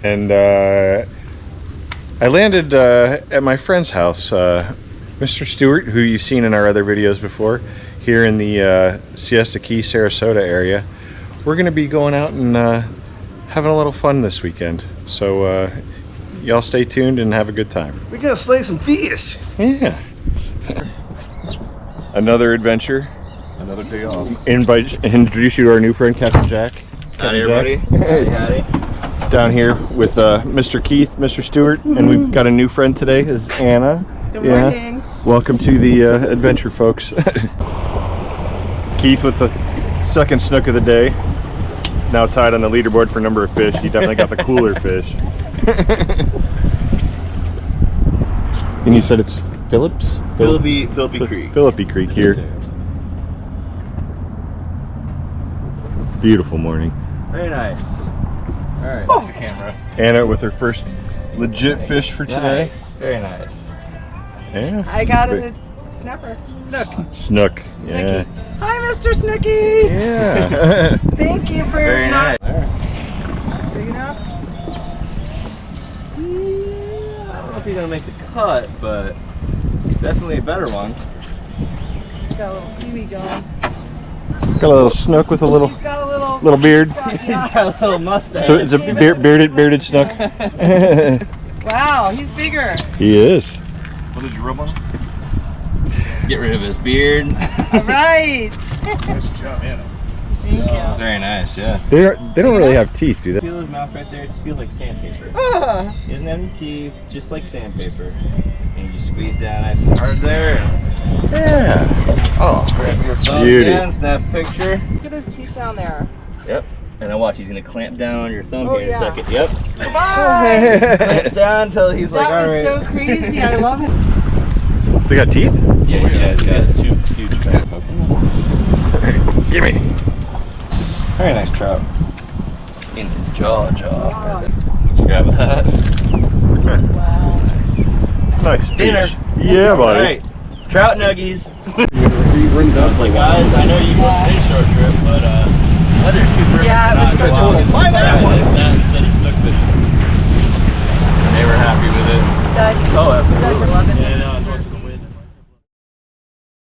And I landed at my friend's house, Mr. Stewart, who you've seen in our other videos before, here in the Siesta Key, Sarasota area. We're going to be going out and having a little fun this weekend. So y'all stay tuned and have a good time. We're going to slay some fish. Yeah. Another adventure. Another day off. Introduce you to our new friend, Captain Jack. Howdy, everybody. Howdy. Down here with Mr. Keith, Mr. Stewart, and we've got a new friend today, is Anna. Good morning. Welcome to the adventure, folks. Keith with the second snook of the day. Now tied on the leaderboard for number of fish. He definitely got the cooler fish. And you said it's Phillips? Philippi Creek. Philippi Creek here. Beautiful morning. Very nice. Alright, that's the camera. Anna with her first legit fish for today. Nice. Very nice. Yeah. I got a snapper. Snook. Yeah. Hi, Mr. Snooky. Yeah. Thank you for Very nice. Big enough? I don't know if he's gonna make the cut, but definitely a better one. Got a little seaweed going. Got a little snook with a little He's got a little beard. He's got a little mustache. So it's a bearded snook. Wow, he's bigger. He is. What did you rub on? Get rid of his beard. All right. Nice job, Anna. Thank you. Very nice, yeah. They don't really have teeth, do they? Feel his mouth right there, it just feels like sandpaper. Ah. He doesn't have any teeth, just like sandpaper. And you squeeze down nice and hard there. Yeah. Oh, Grab your phone beauty. again, snap a picture. Look at his teeth down there. Yep. And now watch, he's gonna clamp down on your thumb Oh, here in a yeah. second. Yep. Bye. Clamps down until he's like, That was alright. so crazy. I love it. They got teeth? Yeah, he's got two huge fat. Gimme. Very nice trout. In his jaw. Wow. Did you grab that? Wow. Nice fish. Dinner. Yeah, buddy. Alright. Trout nuggies. So it's like, guys, I know you booked an Inshore trip, but weather's too perfect. Yeah, it was to not such go a- out. Why that one? That instead of snook fishing. They were happy with it. That, Oh, absolutely. loving it. And